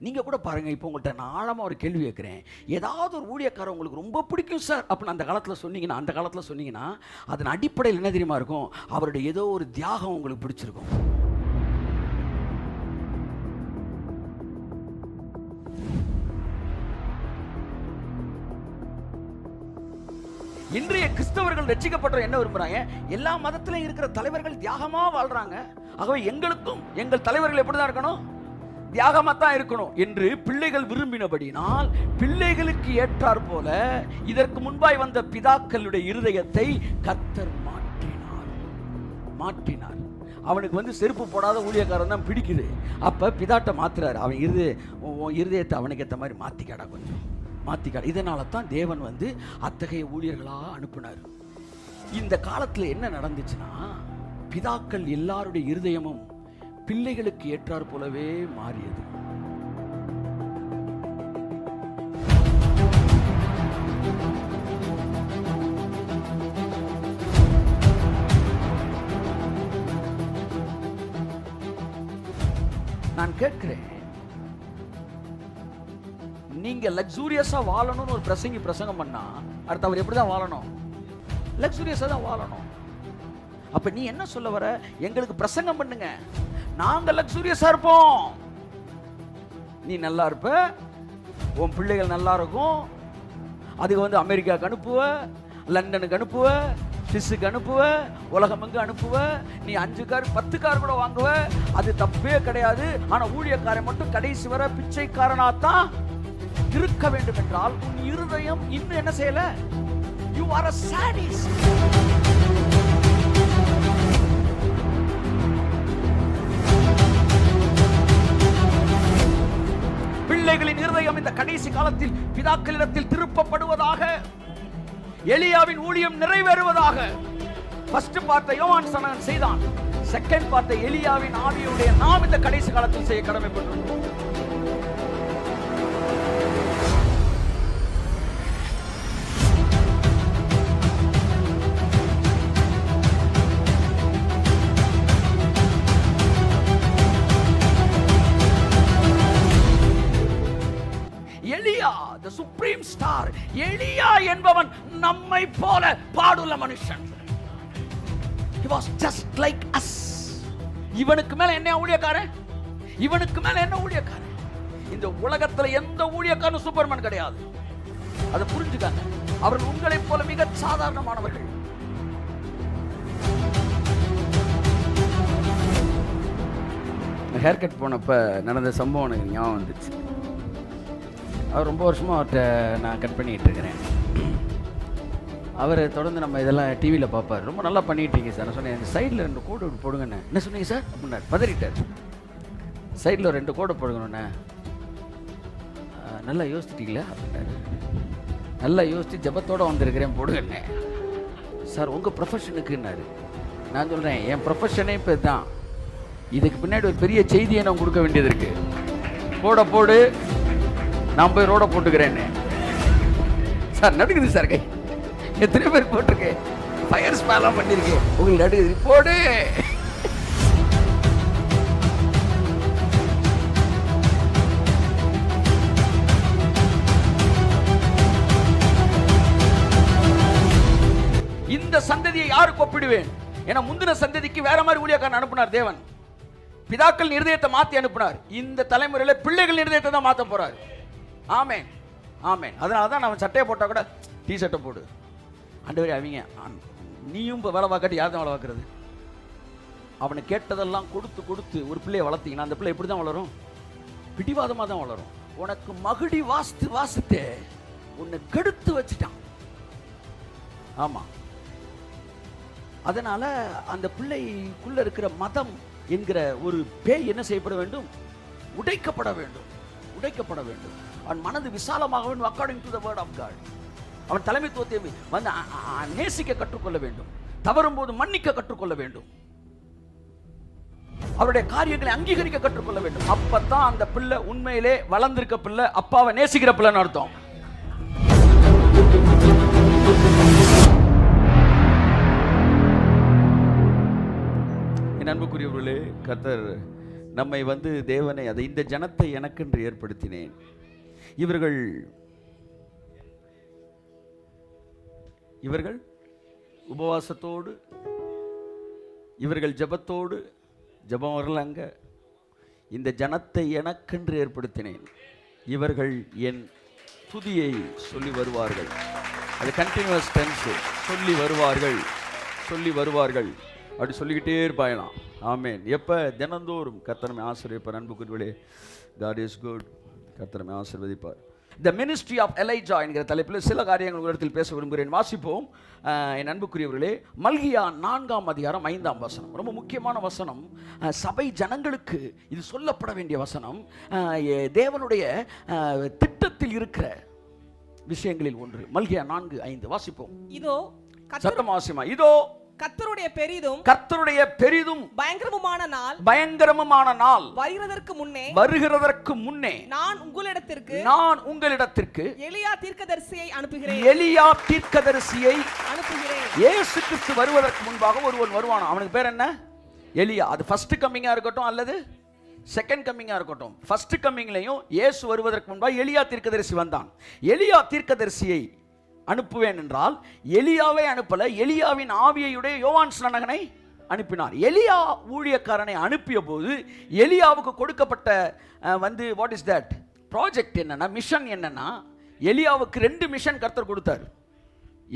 நீங்கள் கூட பாருங்கள், இப்போ உங்கள்கிட்ட நான் ஆழமாக ஒரு கேள்வி கேட்குறேன். ஏதாவது ஒரு ஊழியக்காரர் உங்களுக்கு ரொம்ப பிடிக்கும் சார் அப்படின்னு அந்த காலத்தில் சொன்னீங்கன்னா அதன் அடிப்படையில் என்ன தெரியுமா இருக்கும்? அவருடைய ஏதோ ஒரு தியாகம் உங்களுக்கு பிடிச்சிருக்கும். இன்றைய கிறிஸ்தவர்கள் ரட்சிக்கப்பட்ட என்ன விரும்புறாங்க? எல்லா மதத்திலும் இருக்கிற தலைவர்கள் தியாகமா வாழ்றாங்க. ஆகவே எங்களுக்கும் எங்கள் தலைவர்கள் எப்படிதான் இருக்கணும்? தியாகமா தான் இருக்கணும் என்று பிள்ளைகள் விரும்பினபடினால் பிள்ளைகளுக்கு ஏற்றார் போல இதற்கு முன்பாய் வந்த பிதாக்களுடைய இருதயத்தை கர்த்தர் மாற்றினார். அவனுக்கு செருப்பு போடாத ஊழியக்காரன் தான் பிடிக்குது. அப்ப பிதாட்ட மாத்துறாரு. அவன் இருதயத்தை அவனுக்கு ஏற்ற மாதிரி மாத்திக்காடா, கொஞ்சம் மாத்திக்காடு. இதனால தான் தேவன் அத்தகைய ஊழியர்களா அனுப்பினார். இந்த காலத்துல என்ன நடந்துச்சுன்னா, பிதாக்கள் எல்லாருடைய இருதயமும் பிள்ளைகளுக்கு ஏற்றார் போலவே மாறியது. நான் கேட்கிறேன், நீங்க லக்ஸூரியஸா வாழணும்னு ஒரு பிரசங்கம் பண்ணா அடுத்து அவர் எப்படிதான் வாழணும்? லக்ஸூரியஸா தான் வாழணும். அப்ப நீ என்ன சொல்ல வர? எங்களுக்கு பிரசங்கம் பண்ணுங்க, நாங்க லக்ஸூரியஸா இருப்போம், நீ நல்லா இருப்ப, உன் பிள்ளைகள் நல்லா இருக்கும், அதுக்கு அமெரிக்காவுக்கு அனுப்புவ, லண்டனுக்கு அனுப்புவ, ஸ்விஸ்ஸுக்கு அனுப்புவ, உலகம் எங்க அனுப்புவ, நீ 5 கார் 10 கார் கூட வாங்குவ, அது தப்பே கிடையாது. ஆனா ஊழியக்காரன் மட்டும் கடைசி வர பிச்சைக்காரனாத்தான் இருக்க வேண்டும் என்றால் உன் இருதயம் இன்னும் என்ன செய்யல? You are a sadist. பிள்ளைகளின் இருதயம் இந்த கடைசி காலத்தில் பிதாக்களிடத்தில் திருப்பப்படுவதாக, எலியாவின் ஊழியம் நிறைவேறுவதாக. ஃபர்ஸ்ட் பார்ட்ட யோவான் ஸ்நானகன் செய்தான், செகண்ட் பார்ட்ட எலியாவின் ஆவியுடைய நாம் இந்த கடைசி காலத்தில் செய்ய கடமைப்பட்டிருக்கிறோம். The supreme star எலியா என்பவன் நம்மை போல பாடுள்ள மனுஷன். He was just like us. இவனுக்கு மேல என்ன ஊழியக்காரன்? இந்த உலகத்துல எந்த ஊழியக்காரனும் சூப்பர்மேன் கிடையாது. அதை புரிஞ்சுக்காங்க. அவர்கள் உங்களை போல மிக சாதாரணமானவர்கள். ஹேர் கட் போனப்ப நடந்த சம்பவம் எனக்கு ஞாபகம் வந்துச்சு. அவர் ரொம்ப வருஷமாக அவர்கிட்ட நான் கட் பண்ணிகிட்டு இருக்கிறேன். அவர் தொடர்ந்து நம்ம இதெல்லாம் டிவியில் பார்ப்பார். ரொம்ப நல்லா பண்ணிகிட்ருக்கீங்க சார். நான் சொன்னேன், எங்கள் சைடில் 2 கோடு போடுங்கண்ணே. என்ன சொன்னீங்க சார் அப்படின்னார். பதறிட்டார். சைடில் 2 கோடு போடுங்கண்ணே. நல்லா யோசிச்சிட்டீங்களா அப்படின்னாரு. நல்லா யோசித்து ஜபத்தோடு வந்திருக்கிறேன், போடுங்கண்ணே. சார் உங்கள் ப்ரொஃபஷனுக்குன்னாரு. நான் சொல்கிறேன், என் ப்ரொஃபஷனே இப்போ தான். இதுக்கு பின்னாடி ஒரு பெரிய செய்தியை நான் கொடுக்க வேண்டியது இருக்குது. போடு நான் போய் ரோட போட்டுக்கிறேன்னு. சார் நடுக்குது சார், கை எத்தனை பேர் போட்டிருக்கேன், ஃபயர் ஸ்பேலாம் பண்ணியிருக்கேன், உங்களுக்கு நடுக்குது, போடு. இந்த சந்ததியை யாருக்கு ஒப்பிடுவேன்? ஏன்னா முந்தின சந்ததிக்கு வேற மாதிரி ஊழியக்காரன் அனுப்பினார் தேவன். பிதாக்கள் இருதயத்தை மாத்தி அனுப்பினார். இந்த தலைமுறையில பிள்ளைகள் இருதயத்தை தான் மாத்த போறார். ஆமென், ஆமென். அதனால தான் நம்ம சட்டையை போட்டால் கூட டிஷர்ட்டை போடு. ஆண்டவரே, அவங்க நீயும் இப்போ வேலை பார்க்காட்டி யார் தான் வேலை பார்க்கறது? அவனை கேட்டதெல்லாம் கொடுத்து ஒரு பிள்ளையை வளர்த்தீங்கன்னா அந்த பிள்ளை எப்படி தான் வளரும்? பிடிவாதமாக தான் வளரும். உனக்கு மகுடி வாசித்தே உன்னை கெடுத்து வச்சுட்டான். ஆமாம். அதனால அந்த பிள்ளைக்குள்ள இருக்கிற மதம் என்கிற ஒரு பேய் என்ன செய்யப்பட வேண்டும்? உடைக்கப்பட வேண்டும். அவன் மனது விசாலமாக வேண்டும். According to the word of God. அவன் தலைமைத்துவத்தை நேசிக்க கற்றுக்கொள்ள வேண்டும். தவறும் போது மன்னிக்க கற்றுக்கொள்ள வேண்டும். அவருடைய காரியங்களை அங்கீகரிக்க கற்றுக்கொள்ள வேண்டும். அப்பதான் அந்த பிள்ளை உண்மையிலே வளர்ந்திருக்க பிள்ளை, அப்பாவை நேசிக்கிற பிள்ளைன்னு அர்த்தம். என் அன்புக்குரியவர்களே, கர்த்தர் நம்மை வந்து தேவனை அதை இந்த ஜனத்தை எனக்கென்று ஏற்படுத்தினேன். இவர்கள் உபவாசத்தோடு, இவர்கள் ஜெபத்தோடு, ஜெபம் வரல அங்க, இந்த ஜனத்தை எனக்கென்று ஏற்படுத்தினேன், இவர்கள் என் துதியை சொல்லி வருவார்கள். அது கண்டினியூஸ் டென்ஸ். சொல்லி வருவார்கள் அப்படி சொல்லிக்கிட்டே இருப்பாயலாம். ஆமேன். எப்போ? தினந்தோறும் கர்த்தர் ஆசீர்வதிப்பார். அன்புக்குரியவர்களே, God is good. கர்த்தர் ஆசீர்வதிப்பார். த மினிஸ்ட்ரி ஆஃப் எலைஜா என்கிற தலைப்பில் சில காரியங்கள் உங்களிடத்தில் பேச விரும்புகிறேன். வாசிப்போம். என் அன்புக்குரியவர்களே, மல்கியா 4ஆம் அதிகாரம் 5ஆம் வசனம். ரொம்ப முக்கியமான வசனம். சபை ஜனங்களுக்கு இது சொல்லப்பட வேண்டிய வசனம். தேவனுடைய திட்டத்தில் இருக்கிற விஷயங்களில் ஒன்று. மல்கியா 4:5 வாசிப்போம். இதோ சத்தமாசிமா. இதோ கர்த்தருடைய பெரிதும் பயங்கரமுமான நாள் வருகிறதற்கு முன்னே நான் உங்களிடத்திற்கு எலியா தீர்க்கதரிசியை அனுப்புகிறேன். இயேசு கிறிஸ்து வருவதற்கு முன்பாக ஒருவன் வருவான். அவனுக்கு பேர் என்ன? எலியா. அது ஃபர்ஸ்ட் கம்மிங்கா இருக்கட்டும் அல்லது செகண்ட் கம்மிங்கா இருக்கட்டும், ஃபர்ஸ்ட் கம்மிங்லையும் இயேசு வருவதற்கு முன்பாக எலியா தீர்க்கதரிசி வந்தான். எலியா தீர்க்கதரிசியை அனுப்புவேன் என்றால் எலியாவை அனுப்பல, எலியாவின் ஆவியையுடைய யோவான் ஸ்நானகனை அனுப்பினார். எலியா ஊழியக்காரனை அனுப்பிய போது எலியாவுக்கு கொடுக்கப்பட்ட வாட் இஸ் தட் ப்ராஜெக்ட் என்னன்னா, மிஷன் என்னன்னா, எலியாவுக்கு 2 மிஷன் கர்த்தர் கொடுத்தார்.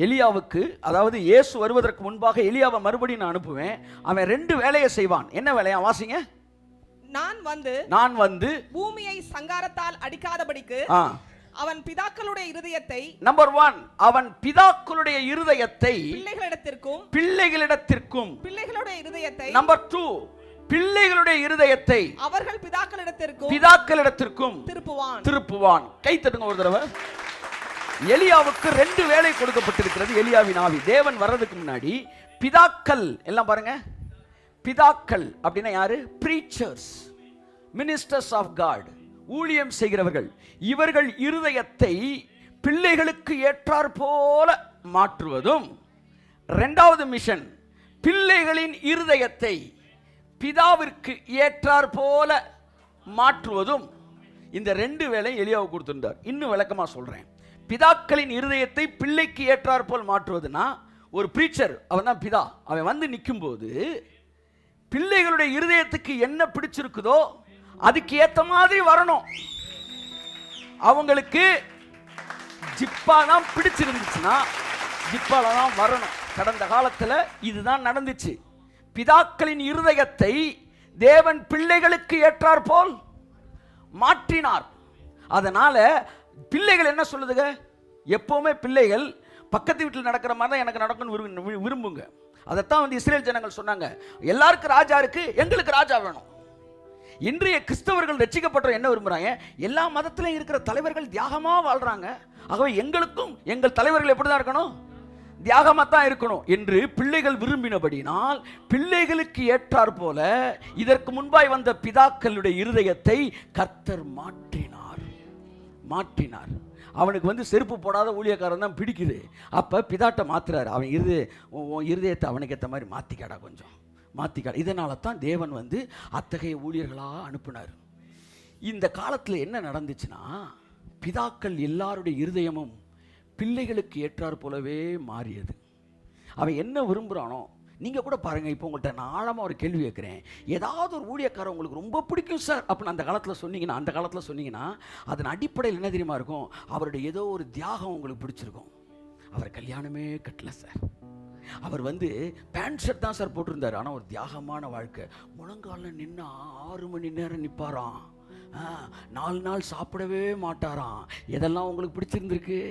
எலியாவுக்கு, அதாவது இயேசு வருவதற்கு முன்பாக எலியாவை மறுபடியும் நான் அனுப்புவேன். அவன் 2 வேலையை செய்வான். என்ன வேலையா? வாசிங்க. நான் வந்து பூமியை சங்காரத்தால் அடிக்காதபடிக்கு அவன் பிதாக்களுடைய இருதயத்தை, நம்பர் 1, அவன் பிதாக்களுடைய இருதயத்தை பிள்ளைகளிடத்திற்கும் பிள்ளைகளுடைய இருதயத்தை, நம்பர் 2, பிள்ளைகளுடைய இருதயத்தை அவர்கள் பிதாக்களிடத்திற்கும் திருப்புவான். கை தட்டுங்க ஒரு தடவை. எலியாவுக்கு 2 வேலை கொடுக்கப்பட்டிருக்கிறது. எலியாவின் ஆவி தேவன் வர்றதுக்கு முன்னாடி பிதாக்கள் எல்லாம் பாருங்க. பிதாக்கள் அப்படின்னா யாரு? பிரீச்சர்ஸ், மினிஸ்டர்ஸ் ஆஃப் காட், ஊழியம் செய்கிறவர்கள். இவர்கள் இருதயத்தை பிள்ளைகளுக்கு ஏற்றார் போல மாற்றுவதும், 2வது மிஷன் பிள்ளைகளின் இருதயத்தை பிதாவிற்கு ஏற்றார் போல மாற்றுவதும். இந்த 2 வேலை எலியாவுக்கு கொடுத்திருந்தார். இன்னும் விளக்கமா சொல்றேன். பிதாக்களின் இருதயத்தை பிள்ளைக்கு ஏற்றார் போல் மாற்றுவதுன்னா, ஒரு பிரீச்சர், அவன் தான் பிதா, அவன் வந்து நிற்கும் போது பிள்ளைகளுடைய இருதயத்துக்கு என்ன பிடிச்சிருக்குதோ அதுக்கு ஏத்த மாதிரி வரணும். அவங்களுக்கு ஜிப்பா தான் பிடிச்சிருந்துச்சுன்னா ஜிப்பால தான் வரணும். கடந்த காலத்தில் இதுதான் நடந்துச்சு. பிதாக்களின் இருதயத்தை தேவன் பிள்ளைகளுக்கு ஏற்றார் போல் மாற்றினார். அதனால பிள்ளைகள் என்ன சொல்லுதுங்க? எப்பவுமே பிள்ளைகள் பக்கத்து வீட்டில் நடக்கிற மாதிரி தான் எனக்கு நடக்கணும்னு விரும்புங்க. அதைத்தான் வந்து இஸ்ரேல் ஜனங்கள் சொன்னாங்க, எல்லாருக்கும் ராஜா இருக்கு, எங்களுக்கு ராஜா வேணும். இன்றைய கிறிஸ்தவர்கள் ரட்சிக்கப்பட்ட என்ன விரும்புறாங்க? எல்லா மதத்திலும் இருக்கிற தலைவர்கள் தியாகமா வாழ்றாங்க, ஆகவே எங்களுக்கும் எங்கள் தலைவர்கள் எப்படிதான் இருக்கணும்? தியாகமா தான் இருக்கணும் என்று பிள்ளைகள் விரும்பினபடினால் பிள்ளைகளுக்கு ஏற்றார் போல இதற்கு முன்பாய் வந்த பிதாக்களுடைய இருதயத்தை கர்த்தர் மாற்றினார். அவனுக்கு வந்து செருப்பு போடாத ஊழியக்காரன் தான் பிடிக்குது. அப்போ பிதாட்ட மாத்துறாரு. அவன் இருதயத்தை அவனுக்கு ஏற்ற மாதிரி மாற்றிக்காடா, கொஞ்சம் மாற்றிக்காடா. இதனால தான் தேவன் வந்து அத்தகைய ஊழியர்களாக அனுப்பினார். இந்த காலத்தில் என்ன நடந்துச்சுன்னா, பிதாக்கள் எல்லாருடைய இருதயமும் பிள்ளைகளுக்கு ஏற்றார் போலவே மாறியது. அவன் என்ன விரும்புகிறானோ, நீங்கள் கூட பாருங்கள். இப்போ உங்கள்கிட்ட நான் ஆழமாக ஒரு கேள்வி கேட்குறேன். ஏதாவது ஒரு ஊழியக்காரன் உங்களுக்கு ரொம்ப பிடிக்கும் சார் அப்படின்னு அந்த காலத்தில் சொன்னீங்கன்னா அதன் அடிப்படையில் என்ன தெரியுமா இருக்கும்? அவருடைய ஏதோ ஒரு தியாகம் உங்களுக்கு பிடிச்சிருக்கும். அவர் கல்யாணமே கட்டல சார், அவர் வந்து பேண்ட் ஷர்ட் தான் சார் போட்டிருந்தார், ஆனால் ஒரு தியாகமான வாழ்க்கை. முழங்காலில் நின்னா 6 மணி நேரம் நிற்பாராம், 4 நாள் சாப்பிடவே மாட்டாராம். எதெல்லாம் உங்களுக்கு பிடிச்சிருந்துருக்கு?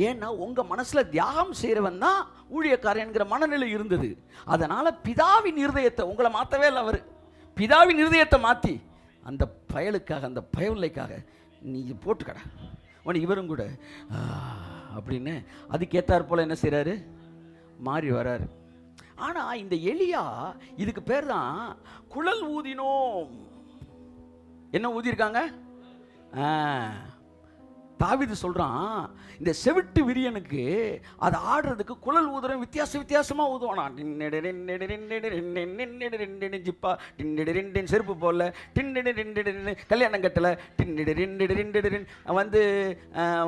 ஏன்னா உங்க மனசுல தியாகம் செய்யறவன் தான் ஊழியக்காரன் என்கிற மனநிலை இருந்தது. அதனால பிதாவின் இருதயத்தை உங்களை மாற்றவே இல்லை. அவர் பிதாவின் இருதயத்தை மாற்றி அந்த பயலுக்காக, அந்த பயவில்லைக்காக நீ போட்டுக்கடா உனக்கு இவரும் கூட அப்படின்னு அதுக்கேற்றார் போல என்ன செய்யறாரு? மாறி வராரு. ஆனா இந்த எலியா இதுக்கு பேர் தான் குழல் ஊதினோம். என்ன ஊதியிருக்காங்க? தாவீது சொல்றான், இந்த செவிட்டு விரியனுக்கு அது ஆடுறதுக்கு குழல் ஊதுற வித்தியாசமா ஊதுவானா. ஜிப்பா செருப்பு போல கல்யாணம் கட்டல வந்து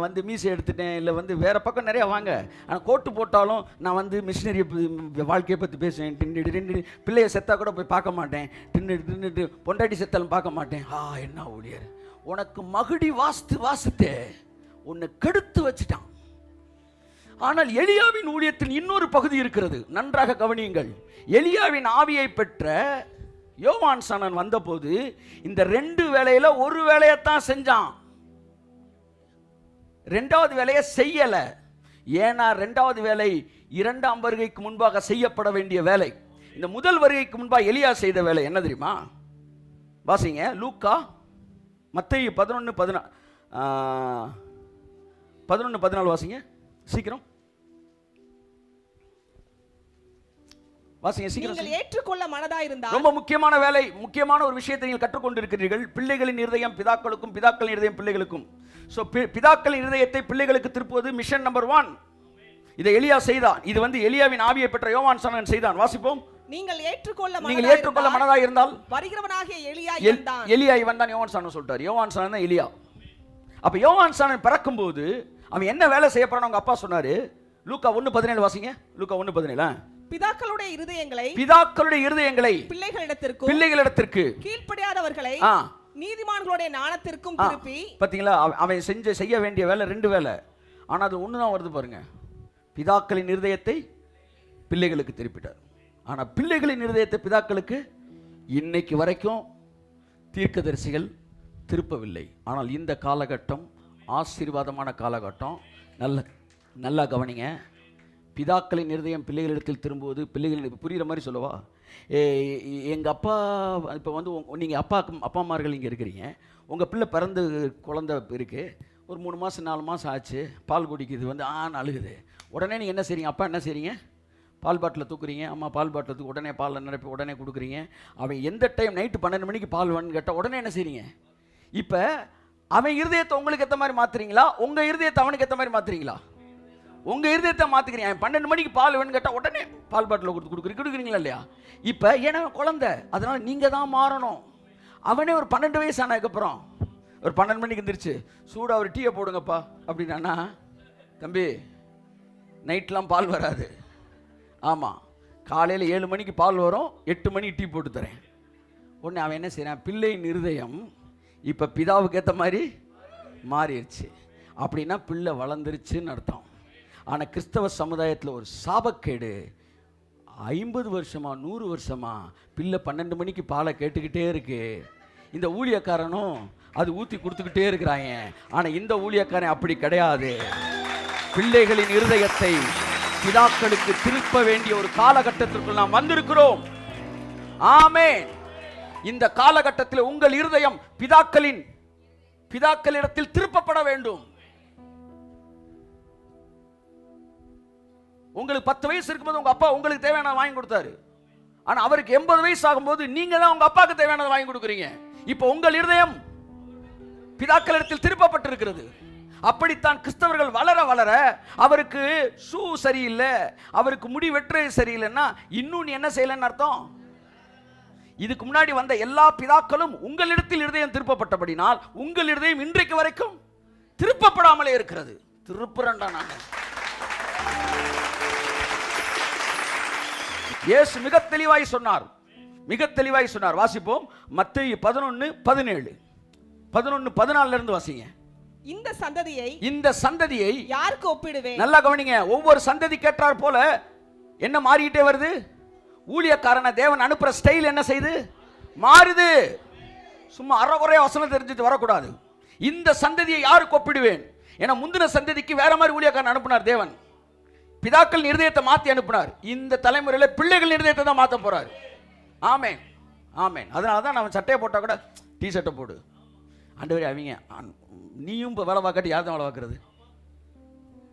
வந்து மீசை எடுத்துட்டேன், இல்லை வந்து வேற பக்கம் நிறைய வாங்க. ஆனால் கோட்டு போட்டாலும் நான் வந்து மிஷினரி வாழ்க்கையை பற்றி பேசுவேன். பிள்ளைய செத்தா கூட போய் பார்க்க மாட்டேன், பொண்டாட்டி செத்தாலும் பார்க்க மாட்டேன். என்ன ஊழியர், உனக்கு மகுடி வாசித்து உன்னை கெடுத்து வச்சுட்டான். ஆனால் எலியாவின் ஊழியத்தின் இன்னொரு பகுதி இருக்கிறது, நன்றாக கவனியுங்கள். எலியாவின் ஆவியை பெற்ற யோவான் ஸ்நானன் வந்தபோது இந்த 2 வேலையில ஒரு வேலையத்தான் செஞ்சான், 2வது வேலையை செய்யல. ஏன்னா 2வது வேலை 2ஆம் வருகைக்கு முன்பாக செய்யப்பட வேண்டிய வேலை. இந்த முதல் வருகைக்கு முன்பாக எலியா செய்த வேலை என்ன தெரியுமா? வாசிங்க, லூக்கா, மத்தேயு 11:14 வாசிங்க சீக்கிரம். வாசிங்க சீக்கிரம். நீங்கள் ஏற்றுக்கொள்ள மனதாயிருந்தால், ரொம்ப முக்கியமான வேலை, முக்கியமான ஒரு விஷயத்தை நீங்கள் கற்றுக்கொண்டிருக்கிறீர்கள். பிள்ளைகளின் இருதயம் பிதாக்களுக்கும், பிதாக்களின் இருதயம் பிள்ளைகளுக்கும். சோ பிதாக்களின் இருதயத்தை பிள்ளைகளுக்கு திருப்புவது மிஷன் நம்பர் 1. இதை எலியா செய்தான். இது வந்து எலியாவின் ஆவியை பெற்ற யோவான் ஸ்நானன் செய்தான். வாசிப்போம். நீங்கள் ஏற்றுக்கொள்ள மனதாய் இருந்தால் வருகிறவனாகிய எலியா இவன் தான் யோவான் ஸ்நானன் சொல்றார். யோவான் ஸ்நானன் தான் எலியா. அப்ப யோவான் ஸ்நானன் பிறக்கும்போது அவன் என்ன வேலை செய்ய போறான்னு அவங்க அப்பா சொன்னாரு. லூக்கா 1:17 வாசிங்க. லூக்கா 1:17. பிதாக்களுடைய இருதயங்களை பிள்ளைகளிடத்திற்கு கீழ்ப்படியாதவர்களை நீதிமான்களுடைய ஞானத்திற்கும் திருப்பி. பாத்தீங்களா, அவன் செய்ய வேண்டிய வேலை 2 வேலை. ஆனா அது ஒண்ணுதான் வருது பாருங்க. பிதாக்களின் இருதயத்தை பிள்ளைகளுக்கு திருப்பிட்டார். ஆனா பிள்ளைகளின் இருதயத்தை பிதாக்களுக்கு இன்னைக்கு வரைக்கும் தீர்க்கதரிசிகள் திருப்பவில்லை. ஆனால் இந்த காலகட்டம் ஆசீர்வாதமான காலகட்டம். நல்லா கவனிங்க. பிதாக்களின் இருதயம் பிள்ளைகளிடத்தில் திரும்புவது, பிள்ளைகள் புரிகிற மாதிரி சொல்லவா? எங்கள் அப்பா இப்போ வந்து நீங்கள் அப்பா அம்மார்கள் இங்கே இருக்கிறீங்க, உங்கள் பிள்ளை பிறந்து குழந்தை இருக்குது, ஒரு 3 மாதம் 4 மாதம் ஆச்சு, பால் குடிக்குது, வந்து அழுகுது. உடனே நீங்கள் என்ன செய்றீங்க? அப்பா என்ன செய்றீங்க? பால் பாட்டில் தூக்குறீங்க. அம்மா பால் பாட்டில் தூக்கு, உடனே பால் நிரப்பி உடனே கொடுக்குறீங்க. அவன் எந்த டைம் நைட்டு 12 மணிக்கு பால் வேணும்னு கேட்டால் உடனே என்ன செய்றீங்க? இப்போ அவன் இருதயத்தை உங்களுக்கு ஏற்ற மாதிரி மாற்றுறீங்களா, உங்கள் இருதயத்தை அவனுக்கு ஏற்ற மாதிரி மாற்றுறீங்களா? உங்கள் இருதயத்தை மாற்றிக்கிறீங்க. அவன் 12 மணிக்கு பால் வேணும்னு கேட்டால் உடனே பால் பாட்டில் கொடுக்குறீங்களா இல்லையா? இப்போ ஏன்னா குழந்தை, அதனால் நீங்கள் தான் மாறணும். அவனே ஒரு 12 வயசு ஆனதுக்கப்புறம் ஒரு 12 மணிக்கு எந்திரிச்சு சூடாக ஒரு டீயை போடுங்கப்பா அப்படின்னா, தம்பி நைட்லாம் பால் வராது. ஆமாம், காலையில் 7 மணிக்கு பால் வரும், 8 மணிக்கு டீ போட்டு தரேன். உடனே அவன் என்ன செய்கிறான்? பிள்ளையின் இருதயம் இப்போ பிதாவுக்கு ஏற்ற மாதிரி மாறிடுச்சு. அப்படின்னா பிள்ளை வளர்ந்துருச்சுன்னு அர்த்தம். ஆனால் கிறிஸ்தவ சமுதாயத்தில் ஒரு சாபக்கேடு. 50 வருஷமா 100 வருஷமா பிள்ளை 12 மணிக்கு பாலை கேட்டுக்கிட்டே இருக்கு. இந்த ஊழியக்காரனும் அது ஊற்றி கொடுத்துக்கிட்டே இருக்கிறாங்க. ஆனால் இந்த ஊழியக்காரன் அப்படி கிடையாது. பிள்ளைகளின் இருதயத்தை பிதாக்களுக்கு திருப்ப வேண்டிய ஒரு காலகட்டத்திற்குள் நாம் வந்திருக்கிறோம். ஆமென். இந்த காலகட்டத்தில் உங்கள் இருதயம் பிதாக்களிடத்தில் திருப்பப்பட வேண்டும். உங்களுக்கு 10 வயசு இருக்கும்போது உங்க அப்பா உங்களுக்கு தேவையானதை வாங்கி கொடுத்தாரு. ஆனா அவருக்கு 80 வயசு ஆகும்போது நீங்க தான் உங்க அப்பாவுக்கு தேவையானதை வாங்கி கொடுக்குறீங்க. இப்போ உங்கள் இருதயம் பிதாக்களிடத்தில் திருப்பப்பட்டிருக்கிறது. அப்படித்தான் கிறிஸ்தவர்கள் வளர வளர அவருக்கு ஷூ சரியில்லை, அவருக்கு முடி வெட்டுறது சரியில்லைன்னா இன்னும் நீ என்ன செய்யலன்னு அர்த்தம். இதுக்கு முன்னாடி வந்த எல்லா பிதாக்களும் உங்களிடத்தில் இருதயம் திருப்பப்பட்டபடினால் உங்கள் இருதயம் இன்றைக்கு வரைக்கும் திருப்பப்படாமலே இருக்கிறது. திருப்புறண்டா நாங்க. இயேசு மிக தெளிவாய் சொன்னார். வாசிப்போம். மத்தேயு 11:17 11:14 இருந்து வாசிங்க. இந்த சந்ததியை யாருக்கு ஒப்பிடுவேன்? நல்லா கவனிங்க. ஒவ்வொரு சந்ததி கேட்டார் போல என்ன மாறிக்கிட்டே வருது? ஊழியக்காரனை தேவன் அனுப்புற ஸ்டைல் என்ன செய்து மாறுது. சும்மா அறகுறைய வசனம் தெரிஞ்சுட்டு வரக்கூடாது. இந்த சந்ததியை யாருக்கு ஒப்பிடுவேன்? ஏன்னா முந்தின சந்ததிக்கு வேற மாதிரி ஊழியக்காரன் அனுப்புனார் தேவன். பிதாக்கள் இருதயத்தை மாற்றி அனுப்பினார். இந்த தலைமுறையில் பிள்ளைகள் இருதயத்தை தான் மாற்ற போறார். ஆமென், ஆமென். அதனால தான் நம்ம சட்டையை போட்டால் கூட டீ ஷர்ட்டை போடு. ஆண்டவரே, அவங்க நீயும் இப்போ வேலை பார்க்காட்டி யார் தான் வேலை பார்க்கறது?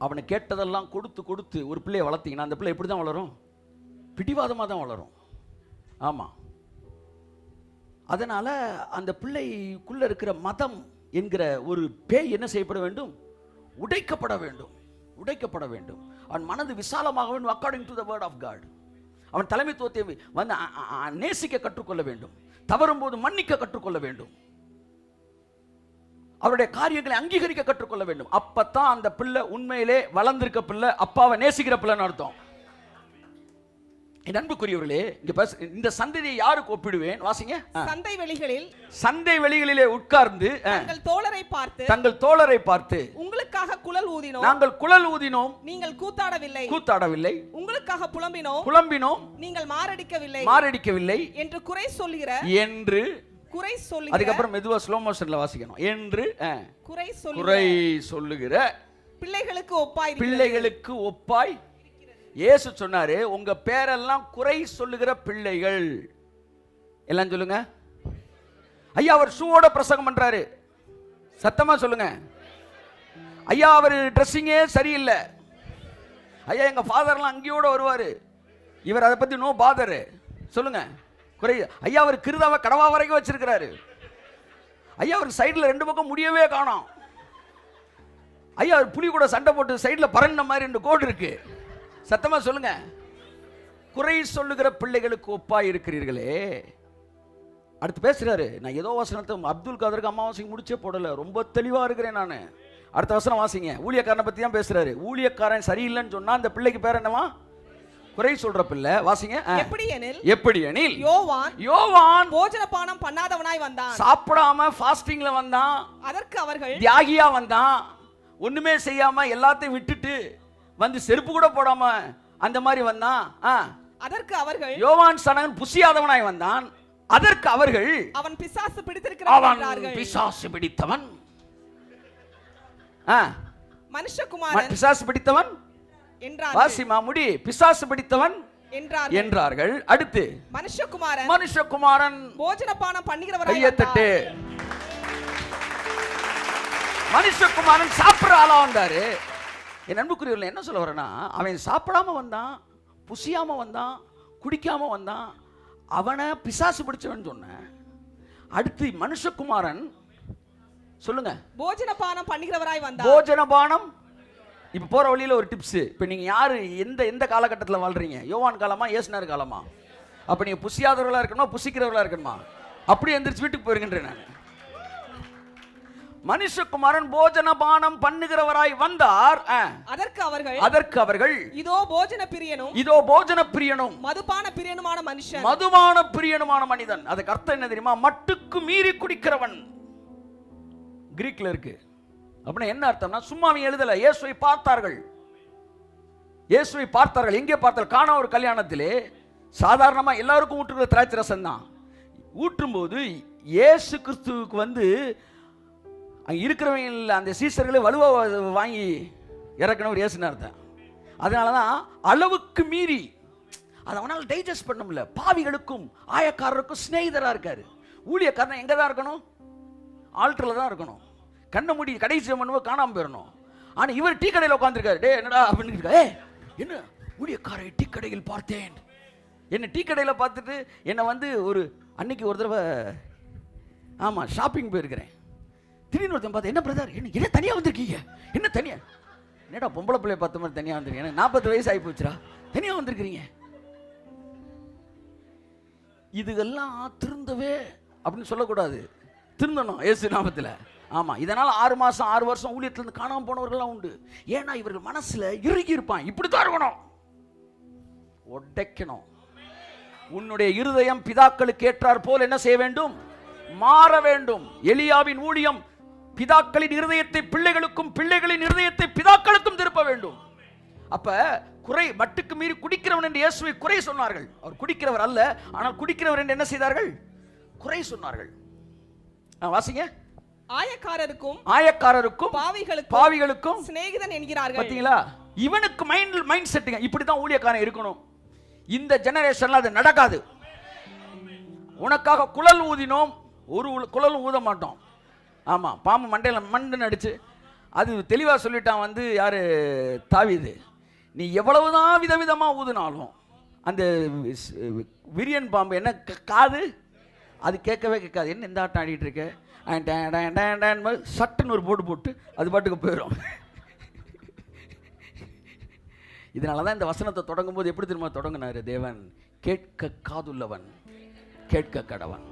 அவனை கேட்டதெல்லாம் கொடுத்து ஒரு பிள்ளையை வளர்த்தீங்கன்னா அந்த பிள்ளை எப்படி தான் வளரும்? பிடிவாதமாக தான் வளரும். ஆமாம். அதனால் அந்த பிள்ளைக்குள்ளே இருக்கிற மதம் என்கிற ஒரு பேய் என்ன செய்யப்பட வேண்டும்? உடைக்கப்பட வேண்டும், உடைக்கப்பட வேண்டும். அவன் மனது விசாலமாக வேண்டும் according to the word of God. அவன் தலைமைத்துவத்தை வந்து நேசிக்க கற்றுக்கொள்ள வேண்டும், தவறும் போது மன்னிக்க கற்றுக்கொள்ள வேண்டும், அவருடைய காரியங்களை அங்கீகரிக்க கற்றுக்கொள்ள வேண்டும். அப்பதான் அந்த பிள்ளை உண்மையிலே வளர்ந்திருக்க பிள்ளை, அப்பாவை நேசிக்கிற பிள்ளைன்னு அர்த்தம். என் அன்புக்குரியவர்களே, இந்த சந்ததியை யாருக்கு ஒப்பிடுவேன்? வாசிங்க. சந்தை வெளிகளிலே உட்கார்ந்து தங்கள் தோழரை பார்த்து உங்களுக்காக குழல் ஊதினோம், நாங்கள் குழல் ஊதினோம், நீங்கள் கூத்தாடவில்லை, உங்களுக்காக புலம்பினோம், நீங்கள் மாரடிக்கவில்லை என்று குறை சொல்லுகிற அதுக்கப்புறம் மெதுவா ஸ்லோ மோஷன்ல வாசிக்கணும். என்று குறை சொல்லுகிற பிள்ளைகளுக்கு ஒப்பாய் இயேசு சொன்னாரு, உங்க பேரெல்லாம் குறை சொல்லுகிற பிள்ளைகள். எல்லாம் சொல்லுங்க. ஐயா அவர் ஷூவோட பிரசங்கம் பண்றாரு, சத்தமா சொல்லுங்க. ஐயா அவர் ட்ரெஸ்ஸிங்கே சரியில்லை. ஐயா எங்க ஃபாதர்லாம் அங்கேயோட வருவாரு, இவர் அதை பத்தி நோ பாதர் சொல்லுங்க. குறை. ஐயா அவர் கிருதாவை கடவா வரைக்கும் வச்சிருக்கிறாரு. ஐயா அவருக்கு சைடில் 2 பக்கம் முடியவே காணோம். ஐயா அவர் புலி கூட சண்டை போட்டு சைடில் பறந்த மாதிரி 2 கோடு இருக்கு. சத்தமா சொல்லுங்க. குறை சொல்லுகிற பிள்ளைகளுக்கு ஒப்பாய் இருக்கிறீர்களே. அடுத்து பேசுறாரு. நான் ஏதோ வசனத்தை அப்துல் காதருக்கு அமாவாசைக்கு முடிச்சே போடல, ரொம்ப தெளிவா இருக்கிறேன் நான். அடுத்த வசனம் வாசிங்க. ஊழியக்காரனை பத்தி தான் பேசுறாரு. ஊழியக்காரன் சரியில்லைன்னு சொன்னா அந்த பிள்ளைக்கு பேர் என்னவா? குறை சொல்ற பிள்ளை. வாசிங்க. எப்படி எனில் யோவான் போஜனபானம் பண்ணாதவனாய் வந்தான், சாப்பிடாம ஃபாஸ்டிங்ல வந்தான். அதற்கு அவர்கள் தியாகியா வந்தான், ஒண்ணுமே செய்யாம எல்லாத்தையும் விட்டுட்டு வந்து செருப்பு கூட போடாம அந்த மாதிரி வந்தான். அதற்கு அவர்கள் யோவான் சனகன் புசியாதவனாய் வந்தான். அதற்கு அவர்கள் அவன் பிசாசு பிடித்திருக்கிறான், பிசாசு பிடித்தவன், மனுஷகுமாரன் பிசாசு பிடித்தவன் என்றார்கள். வாசிமா முடி. பிசாசு பிடித்தவன் என்றார்கள். அடுத்து மனுஷகுமாரன் போஜனபானம் பண்ணுகிறவராய் கையத்தட்டு. மனுஷகுமாரன் சாப்பிடுற ஆளா வந்தாரு. என் அன்புக்குரியவர்கள் என்ன சொல்ல வரேன்னா, அவன் சாப்பிடாம வந்தான், புசியாம வந்தான், குடிக்காம வந்தான், அவனை பிசாசு பிடிச்சவன் சொன்ன. அடுத்து மனுஷகுமாரன் சொல்லுங்க, போஜனபானம் பண்ணுகிறவராய் வந்தான். போஜனபானம். இப்ப போற வழியில ஒரு டிப்ஸ். இப்ப நீங்க யாரு எந்த காலகட்டத்தில் வாழ்றீங்க? யோவான் காலமா இயேசுனார் காலமா? அப்ப நீங்க புசியாதவர்களா இருக்கணுமா புசிக்கிறவர்களா இருக்கணுமா? அப்படி எந்திரிச்சு வீட்டுக்கு போயிருக்கின்றேன் நான். மனுஷகுமாரன் போஜனபானம் பண்ணுகிறவராய் வந்தார். அதற்கு அவர்கள் இதோ போஜன பிரியனும் மதுபான பிரியனுமான மனிதன். அதுக்கு அர்த்தம் என்ன தெரியுமா? மட்டுக்கு மீறி குடிக்கிறவன். கிரீக்ல இருக்கு. அப்படின்னா என்ன அர்த்தம்னா, சும்மா அவங்க எழுதல, இயேசுவை பார்த்தார்கள். எங்கே பார்த்தார்கள்? கானா ஒரு கல்யாணத்திலே சாதாரணமா எல்லாருக்கும் ஊற்றுகிற திராட்சை ரசம் தான். ஊற்றும் போது இயேசு கிறிஸ்துவுக்கு வந்து அங்கே இருக்கிறவங்க அந்த சீசர்களை வலுவா வாங்கி இறக்கணும் ஒரு இயேசுன்னு அர்த்தம். அதனாலதான் அளவுக்கு மீறி அதை அவனால் டைஜஸ்ட் பண்ண முடியல. பாவிகளுக்கும் ஆயக்காரருக்கும் சிநேகிதரா இருக்காரு. ஊழியக்காரன் எங்க தான் இருக்கணும்? ஆல்டர்ல தான் இருக்கணும். கண்ணை மூடி கடைசி பண்ணும்போது காணாம போயிடணும். ஆனா இவர் டீ கடையில் உட்காந்துருக்காரு. டே என்னடா அப்படின்னு, என்ன ஊழியக்காரை டீ கடையில் பார்த்தேன். என்ன டீ கடையில் பார்த்துட்டு என்னை வந்து அன்னைக்கு ஒரு தடவை ஷாப்பிங் போயிருக்கிறேன். திடீர்னு ஒருத்தன் பார்த்து, என்ன பிரதர் என்ன தனியாக வந்திருக்கீங்க? என்ன தனியா? என்னடா பொம்பளை பிள்ளைய பார்த்த மாதிரி தனியாக வந்திருக்கீங்க? எனக்கு 40 வயசு ஆகி போச்சுரா, தனியாக வந்திருக்கிறீங்க. இதுகெல்லாம் திருந்தவே அப்படின்னு சொல்லக்கூடாது, திருந்தணும் இயேசு நாமத்தில். ஆமா, இதனால 6 மாசம் 6 வருஷம் ஊழியத்திலிருந்து காணாம போனவர்கள்லாம் உண்டு. ஏன்னா இவர்கள் மனசுல இறுகி இருப்பான். இப்படித்தான் இருக்கணும், உடைக்கணும். உன்னுடைய இருதயம் பிதாக்களுக்கு ஏற்றார் போல் என்ன செய்ய வேண்டும்? மாற வேண்டும். எலியாவின் ஊழியம் பிதாக்களின் இருதயத்தை பிள்ளைகளுக்கும், பிள்ளைகளின் இருதயத்தை பிதாக்களுக்கும் திருப்ப வேண்டும். அப்ப குறை மட்டுக்கு மீறி குடிக்கிறவன் என்று இயேசுவை குறை சொன்னார்கள். அவர் குடிக்கிறவர் அல்ல, ஆனால் குடிக்கிறவர் என்று என்ன செய்தார்கள்? குறை சொன்னார்கள். வாசிங்க. ஆயக்காரருக்கும் பாவிகளுக்கும் சிநேகிதன் என்கிறார்கள். பாத்தீங்களா? இவனுக்கு மைண்ட் செட்டுங்க. இப்படிதான் ஊழியக்காரன் இருக்கணும். இந்த ஜெனரேஷன்ல அது நடக்காது. உனக்காக குழல் ஊதினோம், ஒரு குழலும் ஊத மாட்டோம். ஆமா, பாம்பு மண்டையில மண்டன் அடிச்சு அது தெளிவா சொல்லிட்டான் வந்து யாரு? தாவீது. நீ எவ்வளவுதான் விதவிதமா ஊதினாலும் அந்த விரியன் பாம்பு என்ன காது அது கேட்கவே கேட்காது. என்ன இந்த ஆட்டம் ஆடிட்டு இருக்க? சட்டுன்னு ஒரு போட்டு அது பாட்டுக்கு போயிடும். இதனாலதான் இந்த வசனத்தை தொடங்கும் போது எப்படி திரும்ப தொடங்கினாரு தேவன்? கேட்க காதுள்ளவன் கேட்க கடவன்.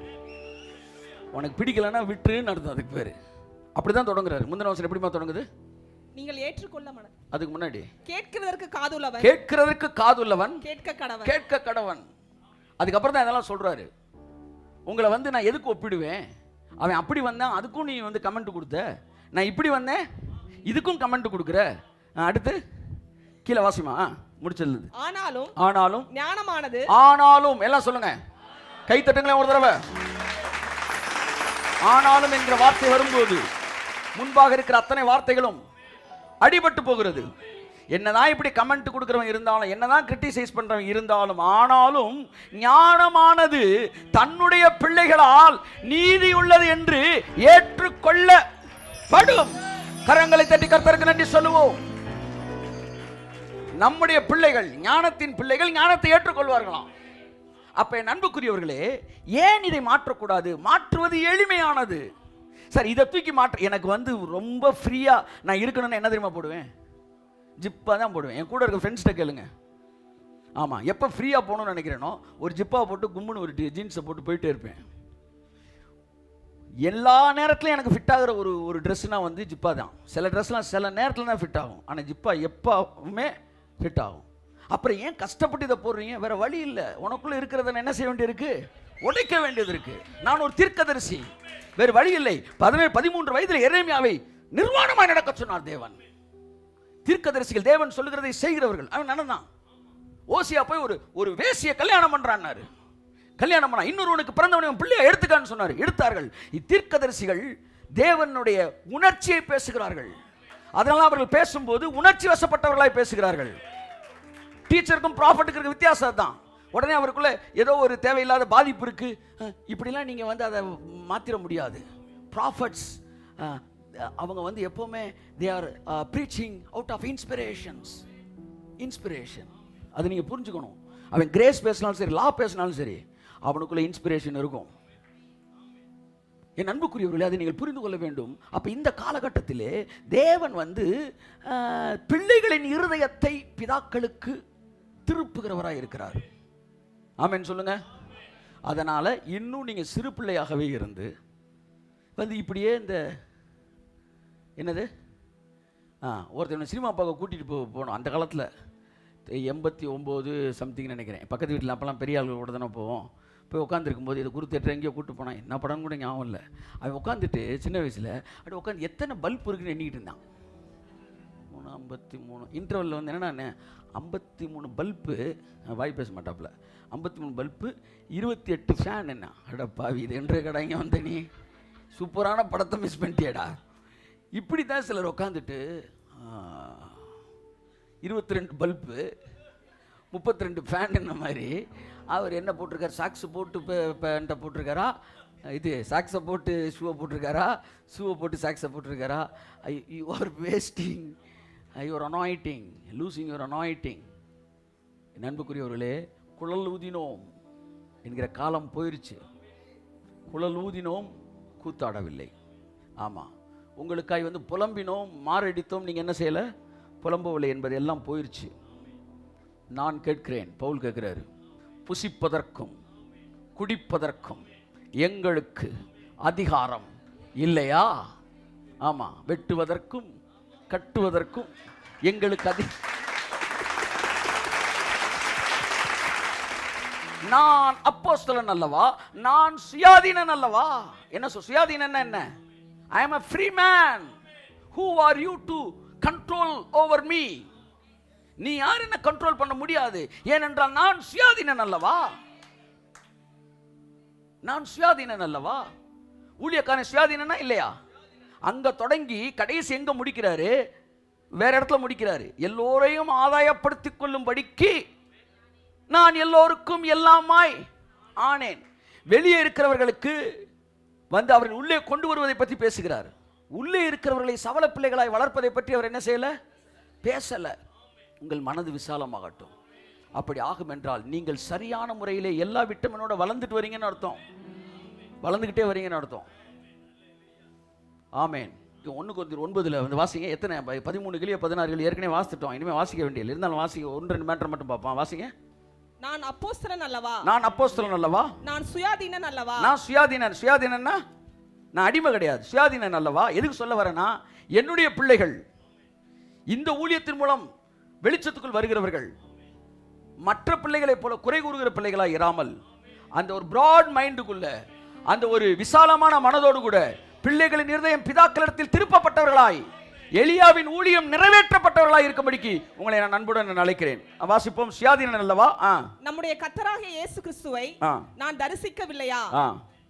உனக்கு பிடிக்கலன்னா விட்டுன்னு அர்த்தம் அதுக்கு பேரு. அப்படிதான் தொடங்குறாரு. முந்தின வசனம் எப்படிமா தொடங்குது? நீங்கள் ஏற்றுக்கொள்ள மனம். அதுக்கு முன்னாடி கேட்கிறதற்கு காதுள்ளவன் கேட்கிறதற்கு காதுள்ளவன் கேட்க கடவன் கேட்க கடவன். அதுக்கப்புறம் தான் இதெல்லாம் சொல்றாரு. உங்களை நான் எதுக்கு ஒப்பிடுவேன்? அவன் அப்படி வந்தான், அதுக்கும் நீ கமெண்ட் கொடுத்த. நான் இப்படி வந்தேன், இதுக்கும் கமெண்ட் கொடுக்குற. அடுத்து கீழே வாசிமா முடிச்சது. ஆனாலும் ஞானமானது ஆனாலும் எல்லாம் சொல்லுங்க, கை தட்டுங்களேன் ஒரு தடவை. ஆனாலும் என்கிற வார்த்தை வரும்போது முன்பாக இருக்கிற அத்தனை வார்த்தைகளும் அடிபட்டு போகிறது. என்னதான் இப்படி கமெண்ட் கொடுக்கிறவன் இருந்தாலும், என்னதான் கிரிட்டிசைஸ் பண்றவன் இருந்தாலும், ஆனாலும் ஞானமானது தன்னுடைய பிள்ளைகளால் நீதி உள்ளது என்று ஏற்றுக்கொள்ளப்படும். கரங்களை தட்டி கர்த்தருக்கு நன்றி சொல்லுவோம். நம்முடைய பிள்ளைகள், ஞானத்தின் பிள்ளைகள் ஞானத்தை ஏற்றுக்கொள்வார்களாம். அப்ப என் அன்புக்குரியவர்களே, ஏன் இதை மாற்றக்கூடாது? மாற்றுவது எளிமையானது. சார் இதை தூக்கி மாற்ற எனக்கு ரொம்ப ஃப்ரீயா நான் இருக்கணும்னு என்ன தெரியுமா போடுவேன்? ஜிப்பா தான் போடுவேன். என் கூட இருக்க ஃப்ரெண்ட்ஸ்கிட்ட கேளுங்க. ஆமா, எப்போ ஃப்ரீயா போகணும்னு நினைக்கிறேனோ ஒரு ஜிப்பா போட்டு கும்முன்னு ஒரு ஜீன்ஸை போட்டு போயிட்டே இருப்பேன். எல்லா நேரத்திலும் எனக்கு ஃபிட் ஆகிற ஒரு ட்ரெஸ்னா ஜிப்பா தான். சில ட்ரெஸ்லாம் சில நேரத்தில் தான் ஃபிட் ஆகும், ஆனால் ஜிப்பா எப்பவுமே ஃபிட் ஆகும். அப்புறம் ஏன் கஷ்டப்பட்டு இதை போடுறீங்க? வேற வழி இல்லை. உனக்குள்ள இருக்கிறத என்ன செய்ய வேண்டியிருக்கு? உடைக்க வேண்டியது இருக்கு. நான் ஒரு தீர்க்கதரிசி, வேறு வழி இல்லை. 13 வயதில் எரேமியாவை நிர்வாணமாய் நடக்க சொன்னார் தேவன். தீர்க்கதரிசிகள் தேவன் சொல்லுகிறதை செய்கிறவர்கள். அவன் நடந்தான். ஓசியா போய் ஒரு வேசிய கல்யாணம் பண்றான்னாரு. கல்யாணம் பண்ணா இன்னொருவனுக்கு பிறந்தவனை பிள்ளையை எடுத்துக்கான்னு சொன்னார். எடுத்தார்கள். இத்தீர்க்கதரிசிகள் தேவனுடைய உணர்ச்சியை பேசுகிறார்கள். அதனால அவர்கள் பேசும்போது உணர்ச்சி வசப்பட்டவர்களாய் பேசுகிறார்கள். டீச்சருக்கும் ப்ராஃபட்டுக்கு இருக்க வித்தியாசம் தான். உடனே அவருக்குள்ள ஏதோ ஒரு தேவையில்லாத பாதிப்பு இருக்கு, இப்படிலாம் நீங்க அதை மாத்திர முடியாது. ப்ராஃபட்ஸ் அவங்க எப்பவுமே they are preaching out of inspiration. அது நீங்க புரிஞ்சுக்கணும். அவன் கிரேஸ் பேசினாலும் சரி, லா பேசினாலும் சரி, அவனுக்குள்ள இன்ஸ்பிரேஷன் இருக்கும். என் அன்புக்குரியவர்களே, அதை நீங்கள் புரிந்து கொள்ள வேண்டும். அப்ப இந்த காலகட்டத்திலே தேவன் பிள்ளைகளின் இருதயத்தை பிதாக்களுக்கு திருப்புகிறவராய் இருக்கிறார். ஆமென் சொல்லுங்க. அதனால இன்னும் நீங்க சிறு பிள்ளையாகவே இருந்து இப்படியே இந்த என்னது ஒருத்தர் சினிமா பார்க்க கூட்டிட்டு போனோம். அந்த காலத்தில் 89 சம்திங் நினைக்கிறேன். பக்கத்து வீட்டில் அப்போல்லாம் பெரிய ஆளுகளோட தானே போவோம். போய் உட்காந்துருக்கும் போது இதை குறித்து எங்கேயோ கூப்பிட்டு போனான். என்ன படம்னு கூட ஞாபகம் இல்லை. அவன் உட்காந்துட்டு சின்ன வயசில் அப்படி உட்காந்து எத்தனை பல்ப் இருக்குன்னு எண்ணிக்கிட்டு இருந்தான். 53 இன்டர்வலில் என்னென்னா 53 பல்ப்பு, வாய் பேச மாட்டாப்புல, 53 பல்ப்பு 28 ஃபேன். என்ன அடப்பாவி, இது என்ற கடைங்க நீ சூப்பரான படத்தை மிஸ் பண்ணிட்டியடா. இப்படி தான் சிலர் உட்காந்துட்டு 22 பல்ப்பு 32 ஃபேன் என்ன மாதிரி. அவர் என்ன போட்டிருக்காரு? சாக்ஸை போட்டு பேண்ட்டை போட்டிருக்காரா, இது சாக்ஸை போட்டு ஷூவை போட்டிருக்காரா, ஷூவை போட்டு சாக்ஸை போட்டிருக்காரா. You are wasting your anointing, losing your anointing. நண்புக்குரியவர்களே, குழல் ஊதினோம் என்கிற காலம் போயிருச்சு. குழல் ஊதினோம், கூத்தாடவில்லை. ஆமாம், உங்களுக்காய் புலம்பினோம், மாரடித்தோம், நீங்கள் என்ன செய்யலை? புலம்பவில்லை என்பது எல்லாம் போயிருச்சு. நான் கேட்கிறேன், பவுல் கேட்கிறாரு, புசிப்பதற்கும் குடிப்பதற்கும் எங்களுக்கு அதிகாரம் இல்லையா? ஆமா, வெட்டுவதற்கும் கட்டுவதற்கும் எங்களுக்கு நான் அப்போஸ்தலன் அல்லவா? நான் சுயாதீனன் அல்லவா? என்ன சுயாதீனன் என்ன? I am a free man. Who are you to control over me? நீ யார் என்ன கண்ட்ரோல் பண்ண முடியாது. ஏனென்றால் நான் சுயாதீனன் அல்லவா? நான் சுயாதீனன் அல்லவா? ஊழியக்காரன் சுயாதீனனா இல்லையா? அங்க தொடங்கி கடைசி எங்க முடிக்கிறாரு? வேற இடத்துல முடிக்கிறாரு. எல்லோரையும் ஆதாயப்படுத்திக் கொள்ளும்படிக்கு நான் எல்லோருக்கும் எல்லாமாய் ஆனேன். வெளியே இருக்கிறவர்களுக்கு அவர்கள் உள்ளே கொண்டு வருவதை பற்றி பேசுகிறார். உள்ளே இருக்கிறவர்களை சவல பிள்ளைகளாய் வளர்ப்பதை பற்றி அவர் என்ன செய்யல? பேசல. உங்கள் மனது விசாலமாகட்டும். அப்படி ஆகும் என்றால் நீங்கள் சரியான முறையிலே எல்லா விட்டமினோட வளர்ந்துட்டு வரீங்கன்னு அர்த்தம். வளர்ந்துகிட்டே வரீங்கன்னு அர்த்தம். ஆமேன். 1 கொரிந்தியர் 9 வந்து வாசிங்க. எத்தனை 13 கிளியோ 16 கிளியோ ஏற்கனவே வாசித்துட்டோம். இனிமேல் வாசிக்க வேண்டியதில்லை. இருந்தாலும் வாசிக்க 1-2 மேட்டர் மட்டும் பார்ப்போம். வாசிங்க. நான் அப்போஸ்தலன் அல்லவா? நான் அப்போஸ்தலன் அல்லவா? நான் சுயாதீனன் அல்லவா? நான் சுயாதீனன். சுயாதீனன்னா நான் அடிமை கிடையாது, சுயாதீனன் அல்லவா? எதுக்கு சொல்ல வரேன்னா, என்னுடைய பிள்ளைகள் இந்த ஊழியத்தின் மூலம் வெளிச்சத்துக்குள் வருகிறவர்கள் மற்ற பிள்ளைகளைப் போல குறை கூறுகிற பிள்ளைகளாக இராமல், அந்த ஒரு பிராட் மைண்டுக்குள்ள, அந்த ஒரு விசாலமான மனதோடு கூட பிள்ளைகளின் இருதயம் பிதாக்களிடத்தில் திருப்பப்பட்டவர்களாய், எலியாவின் ஊழியம் நிறைவேற்றப்பட்டவர்களாய் இருக்கும்படிக்கு உங்களை நான் அன்புடன் அழைக்கிறேன். வாசிப்போம். சுயாதீனன் அல்லவா? நம்முடைய கர்த்தராகிய இயேசு கிறிஸ்துவை நான் தரிசிக்கவில்லையா?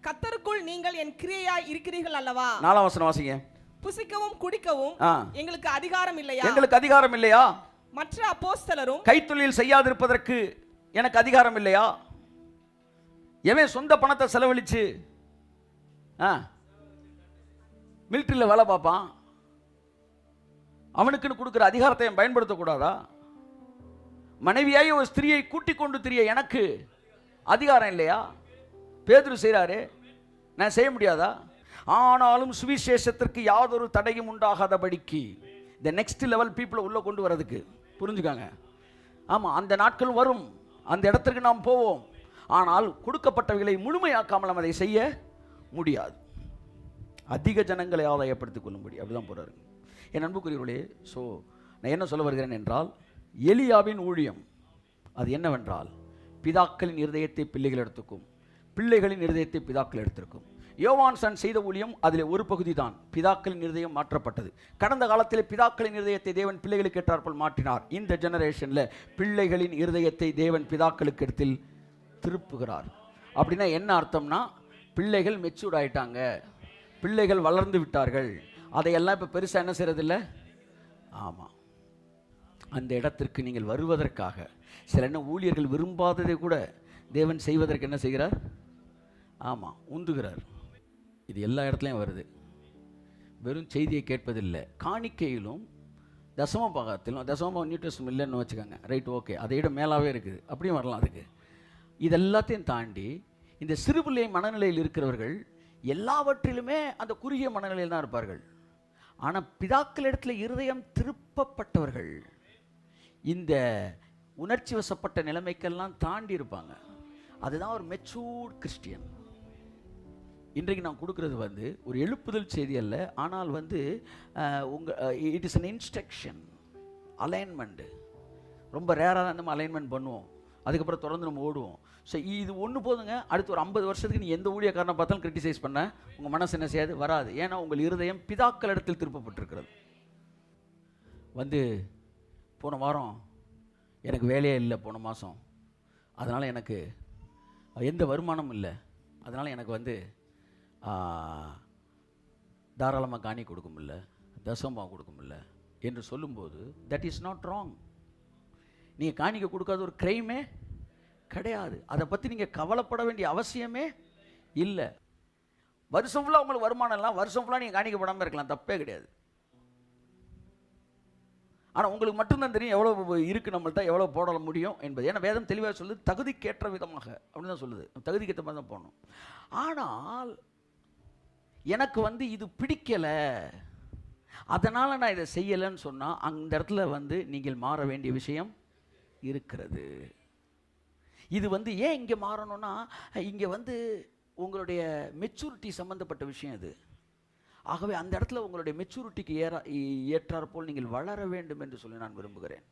கர்த்தருக்குள் நீங்கள் என் கிரியையாய் இருக்கிறீர்கள் அல்லவா? 4ஆம் வசனம் வாசிங்க. புசிக்கவும் குடிக்கவும் எங்களுக்கு அதிகாரம் இல்லையா? எங்களுக்கு அதிகாரம் இல்லையா? மற்ற அப்போஸ்தலரும் கைத்தொழில் செய்யாதிருப்பதற்கு எனக்கு அதிகாரம் இல்லையா? எவன் சொந்த பணத்தை செலவழிச்சு மிலிட்டரியில் வேலை பார்ப்பான், அவனுக்குன்னு கொடுக்குற அதிகாரத்தை பயன்படுத்தக்கூடாதா? மனைவியாய் ஒரு ஸ்திரியை கூட்டிக் கொண்டு திரிய எனக்கு அதிகாரம் இல்லையா? பேதுரு செய்கிறாரு, நான் செய்ய முடியாதா? ஆனாலும் சுவிசேஷத்திற்கு யாதொரு தடையும் உண்டாகாதபடிக்கு இந்த நெக்ஸ்ட் லெவல் பீப்புளை உள்ளே கொண்டு வரதுக்கு, புரிஞ்சுக்காங்க. ஆமாம், அந்த நாட்கள் வரும், அந்த இடத்திற்கு நாம் போவோம். ஆனால் கொடுக்கப்பட்டவைகளை முழுமையாக்காமல் நம்ம அதை செய்ய முடியாது. அதிக ஜனங்களை ஆதாயப்படுத்திக் கொள்ளும்படி அப்படிதான் போறாரு. என் அன்புக்குரியவர்களே, ஸோ நான் என்ன சொல்ல வருகிறேன் என்றால், எலியாவின் ஊழியம் அது என்னவென்றால், பிதாக்களின் இருதயத்தை பிள்ளைகள் எடுத்துக்கும், பிள்ளைகளின் இருதயத்தை பிதாக்கள் எடுத்திருக்கும். யோவான்சன் செய்த ஊழியம் அதில் ஒரு பகுதி தான். பிதாக்களின் இருதயம் மாற்றப்பட்டது. கடந்த காலத்தில் பிதாக்களின் இருதயத்தை தேவன் பிள்ளைகளுக்கு ஏற்றாற்போல் மாற்றினார். இந்த ஜெனரேஷனில் பிள்ளைகளின் இருதயத்தை தேவன் பிதாக்களுக்கு இடத்தில் திருப்புகிறார். அப்படின்னா என்ன அர்த்தம்னா, பிள்ளைகள் மெச்சூர்ட் ஆயிட்டாங்க, பிள்ளைகள் வளர்ந்து விட்டார்கள், அதையெல்லாம் இப்போ பெருசாக என்ன செய்யறதில்லை. ஆமாம், அந்த இடத்திற்கு நீங்கள் வருவதற்காக சில என்ன ஊழியர்கள் விரும்பாததை கூட தேவன் செய்வதற்கு என்ன செய்கிறார்? ஆமாம், உந்துகிறார். இது எல்லா இடத்துலையும் வருது. வெறும் செய்தியை கேட்பதில்லை, காணிக்கையிலும் தசம பாகத்திலும், தசம நியூட்ரிஷன் இல்லைன்னு வச்சுக்கோங்க, ரைட், ஓகே, அதை விட மேலாகவே இருக்குது, அப்படியும் வரலாம். அதுக்கு இதெல்லாத்தையும் தாண்டி இந்த சிறுபிள்ளை மனநிலையில் இருக்கிறவர்கள் எல்லாவற்றிலுமே அந்த குறுகிய மனநிலையில் தான் இருப்பார்கள். ஆனால் பிதாக்களிடத்தில் இருதயம் திருப்பப்பட்டவர்கள் இந்த உணர்ச்சி வசப்பட்ட நிலைமைக்கெல்லாம் தாண்டி இருப்பாங்க. அதுதான் ஒரு மெச்சூர்ட் கிறிஸ்டியன். இன்றைக்கு நான் கொடுக்குறது வந்து ஒரு எழுப்புதல் செய்தி அல்ல, ஆனால் வந்து it is an instruction, alignment. ரொம்ப ரேராக தான் நம்ம அலைன்மெண்ட் பண்ணுவோம், அதுக்கப்புறம் தொடர்ந்து நம்ம ஓடுவோம். ஸோ இது ஒன்று போதுங்க. அடுத்து ஒரு 50 வருஷத்துக்கு நீ எந்த ஊழியக்காரனை பார்த்தாலும் கிரிட்டிசைஸ் பண்ண உங்கள் மனசு என்ன செய்யாது? வராது. ஏன்னா உங்கள் இருதயம் பிதாக்கள் இடத்தில் திருப்பப்பட்டிருக்கிறது. வந்து போன வாரம் எனக்கு வேலையே இல்லை, போன மாதம், அதனால் எனக்கு எந்த வருமானமும் இல்லை, அதனால் எனக்கு வந்து தாராளமாக காணி கொடுக்க முடியல, தசமாக கொடுக்க முடியல என்று சொல்லும்போது தட் இஸ் நாட் ராங். நீங்கள் காணிக்க கொடுக்காத ஒரு கிரைமே கிடையாது. அதை பற்றி நீங்கள் கவலைப்பட வேண்டிய அவசியமே இல்லை. வருஷம் ஃபுல்லாக உங்களுக்கு வருமானம் எல்லாம், வருஷம் ஃபுல்லாக நீங்கள் காணிக்கப்படாமல் இருக்கலாம், தப்பே கிடையாது. ஆனால் உங்களுக்கு மட்டும்தான் தெரியும் எவ்வளோ இருக்குது நம்மள்ட்ட, எவ்வளோ போட முடியும் என்பது. ஏன்னா வேதம் தெளிவாக சொல்லுது, தகுதிக்கேற்ற விதமாக அப்படின்னு தான் சொல்லுது, தகுதிக்கேற்ற மாதிரி தான் போகணும். ஆனால் எனக்கு வந்து இது பிடிக்கலை, அதனால் நான் இதை செய்யலைன்னு சொன்னால் அந்த இடத்துல வந்து நீங்கள் மாற வேண்டிய விஷயம் இருக்கிறது. இது வந்து ஏன் இங்கே மாறணும்னா, இங்கே வந்து உங்களுடைய மெச்சூரிட்டி சம்பந்தப்பட்ட விஷயம் இது. ஆகவே அந்த இடத்துல உங்களுடைய மெச்சூரிட்டிக்கு ஏற்றாற்போல் நீங்கள் வளர வேண்டும் என்று சொல்லி நான் விரும்புகிறேன்.